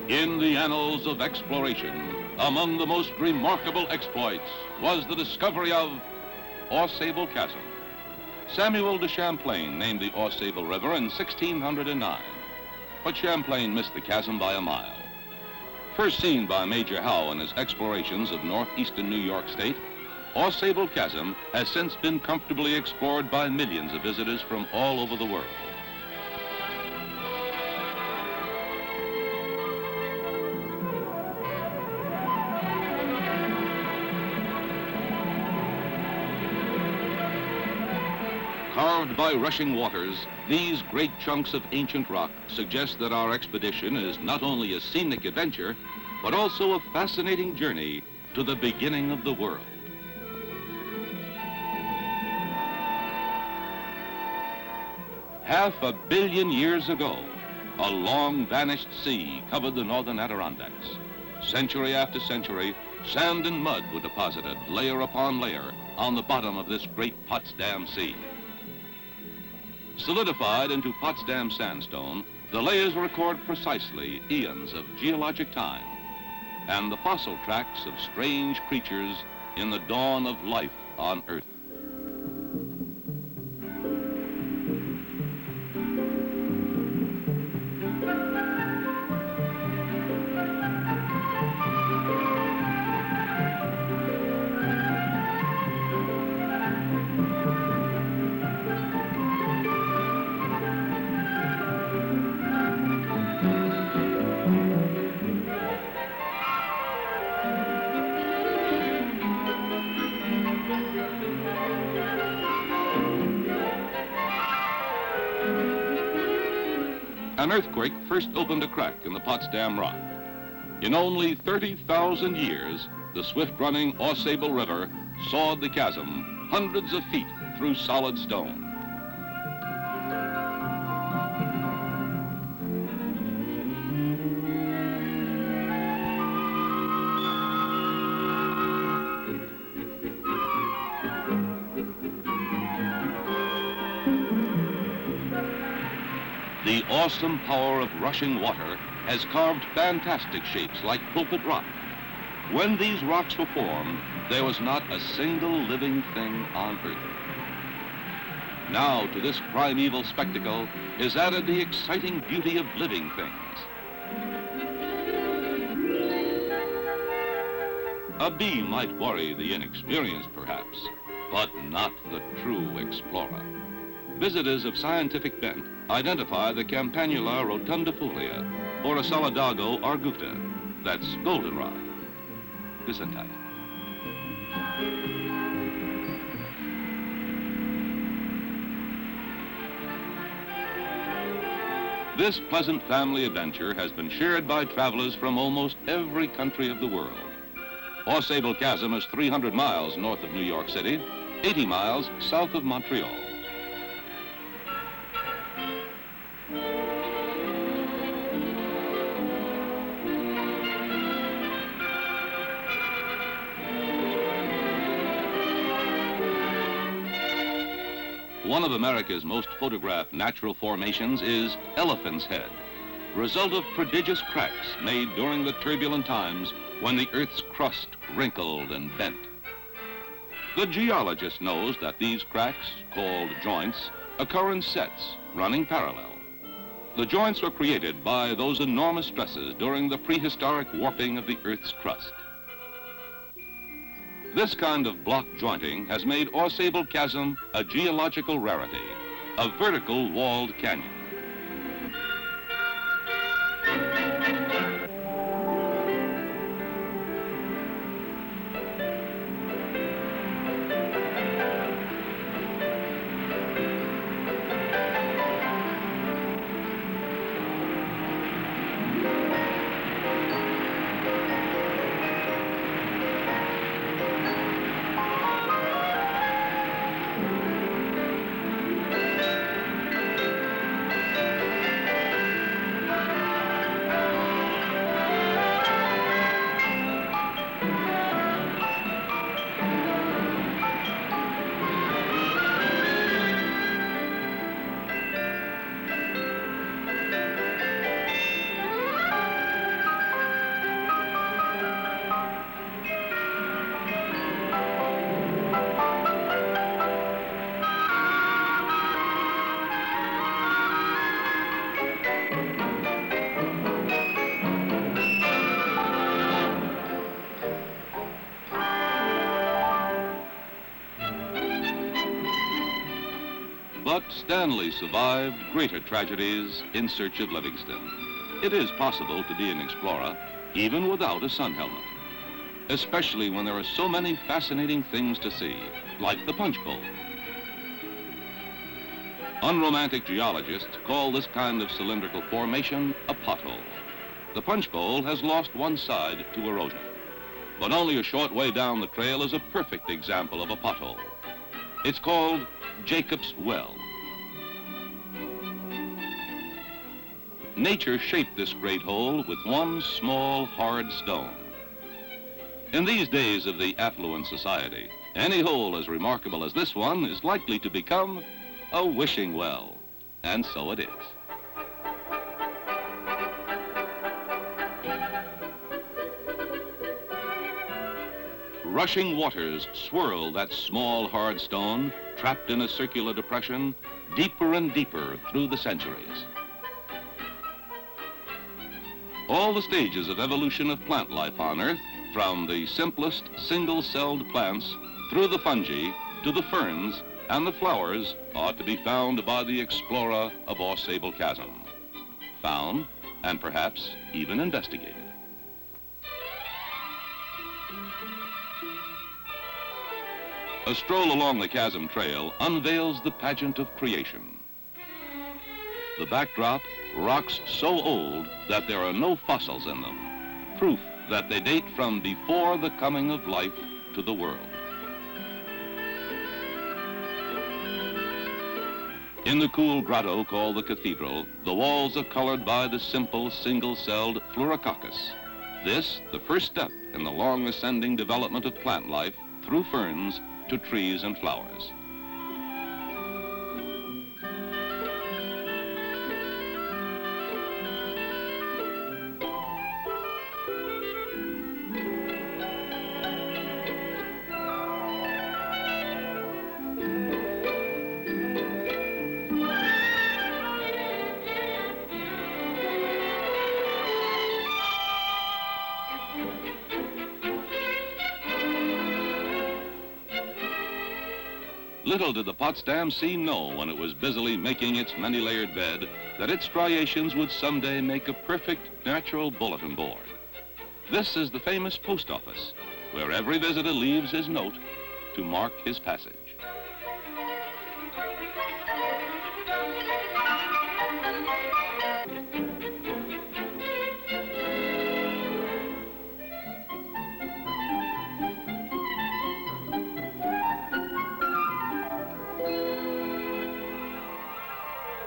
In the annals of exploration, among the most remarkable exploits was the discovery of Ausable Chasm. Samuel de Champlain named the Ausable River in 1609, but Champlain missed the chasm by a mile. First seen by Major Howe in his explorations of northeastern New York State, Ausable Chasm has since been comfortably explored by millions of visitors from all over the world. Carved by rushing waters, these great chunks of ancient rock suggest that our expedition is not only a scenic adventure, but also a fascinating journey to the beginning of the world. Half a billion years ago, a long vanished sea covered the northern Adirondacks. Century after century, sand and mud were deposited layer upon layer on the bottom of this great Potsdam Sea. Solidified into Potsdam sandstone, the layers record precisely eons of geologic time and the fossil tracks of strange creatures in the dawn of life on Earth. An earthquake first opened a crack in the Potsdam rock. In only 30,000 years, the swift-running Ausable River sawed the chasm hundreds of feet through solid stone. The awesome power of rushing water has carved fantastic shapes like pulpit rock. When these rocks were formed, there was not a single living thing on Earth. Now, to this primeval spectacle is added the exciting beauty of living things. A bee might worry the inexperienced, perhaps, but not the true explorer. Visitors of scientific bent identify the Campanula rotundifolia or a Solidago arguta, that's goldenrod. Gesundheit. This pleasant family adventure has been shared by travelers from almost every country of the world. Ausable Chasm is 300 miles north of New York City, 80 miles south of Montreal. One of America's most photographed natural formations is Elephant's Head, result of prodigious cracks made during the turbulent times when the Earth's crust wrinkled and bent. The geologist knows that these cracks, called joints, occur in sets running parallel. The joints were created by those enormous stresses during the prehistoric warping of the Earth's crust. This kind of block jointing has made Ausable Chasm a geological rarity, a vertical walled canyon. But Stanley survived greater tragedies in search of Livingston. It is possible to be an explorer even without a sun helmet, especially when there are so many fascinating things to see, like the punch bowl. Unromantic geologists call this kind of cylindrical formation a pothole. The punch bowl has lost one side to erosion, but only a short way down the trail is a perfect example of a pothole. It's called Jacob's Well. Nature shaped this great hole with one small, hard stone. In these days of the affluent society, any hole as remarkable as this one is likely to become a wishing well, and so it is. Rushing waters swirl that small, hard stone, trapped in a circular depression, deeper and deeper through the centuries. All the stages of evolution of plant life on Earth, from the simplest single-celled plants through the fungi to the ferns and the flowers, are to be found by the explorer of Ausable Chasm. Found and perhaps even investigated. A stroll along the chasm trail unveils the pageant of creation. The backdrop, rocks so old that there are no fossils in them, proof that they date from before the coming of life to the world. In the cool grotto called the cathedral, the walls are colored by the simple single-celled Fluorococcus. This, the first step in the long ascending development of plant life through ferns to trees and flowers. Little did the Potsdam sea know when it was busily making its many-layered bed that its striations would someday make a perfect natural bulletin board. This is the famous post office, where every visitor leaves his note to mark his passage.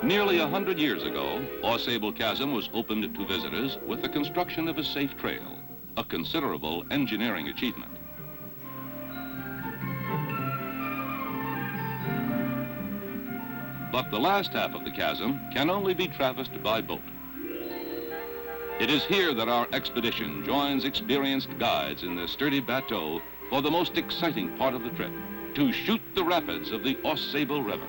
Nearly 100 years ago, Ausable Chasm was opened to visitors with the construction of a safe trail, a considerable engineering achievement. But the last half of the chasm can only be traversed by boat. It is here that our expedition joins experienced guides in their sturdy bateau for the most exciting part of the trip, to shoot the rapids of the Ausable River.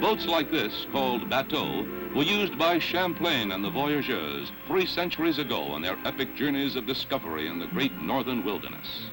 Boats like this, called bateaux, were used by Champlain and the voyageurs 3 centuries ago on their epic journeys of discovery in the great northern wilderness.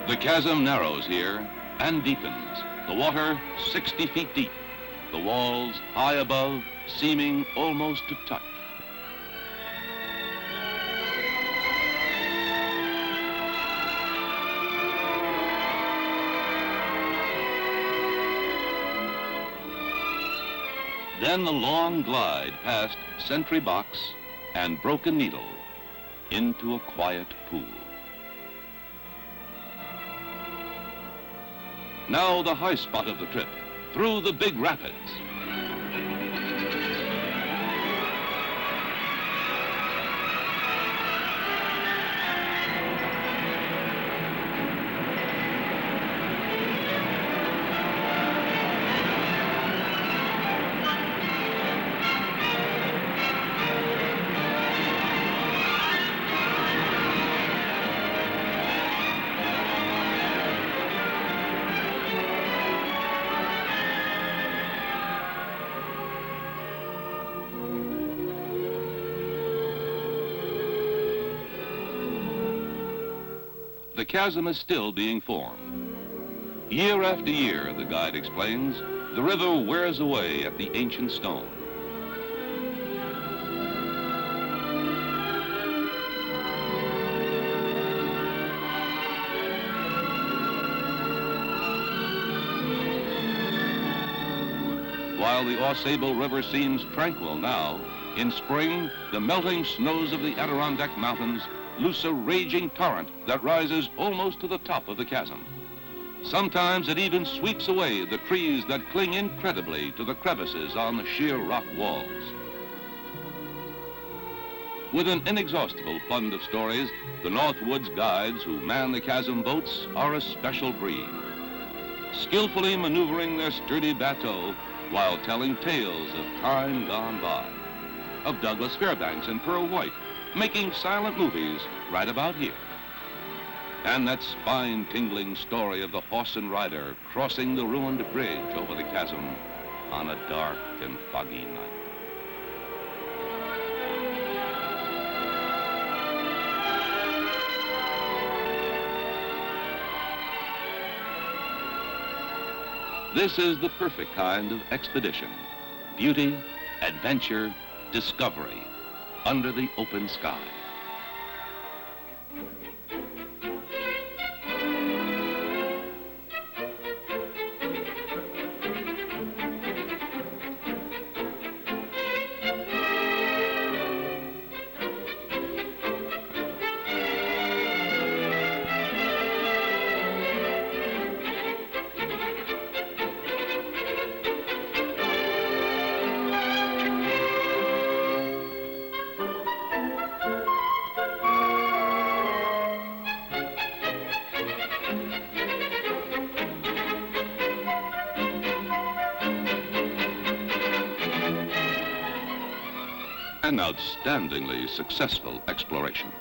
The chasm narrows here and deepens, the water 60 feet deep, the walls high above, seeming almost to touch. Then a long glide past Sentry Box and Broken Needle into a quiet pool. Now the high spot of the trip, through the big rapids. The chasm is still being formed. Year after year, the guide explains, the river wears away at the ancient stone. While the Ausable River seems tranquil now, in spring, the melting snows of the Adirondack Mountains loose a raging torrent that rises almost to the top of the chasm. Sometimes it even sweeps away the trees that cling incredibly to the crevices on the sheer rock walls. With an inexhaustible fund of stories, the Northwoods guides who man the chasm boats are a special breed, skillfully maneuvering their sturdy bateau while telling tales of time gone by, of Douglas Fairbanks and Pearl White, making silent movies right about here. And that spine-tingling story of the horse and rider crossing the ruined bridge over the chasm on a dark and foggy night. This is the perfect kind of expedition. Beauty, adventure, discovery, under the open sky. An outstandingly successful exploration.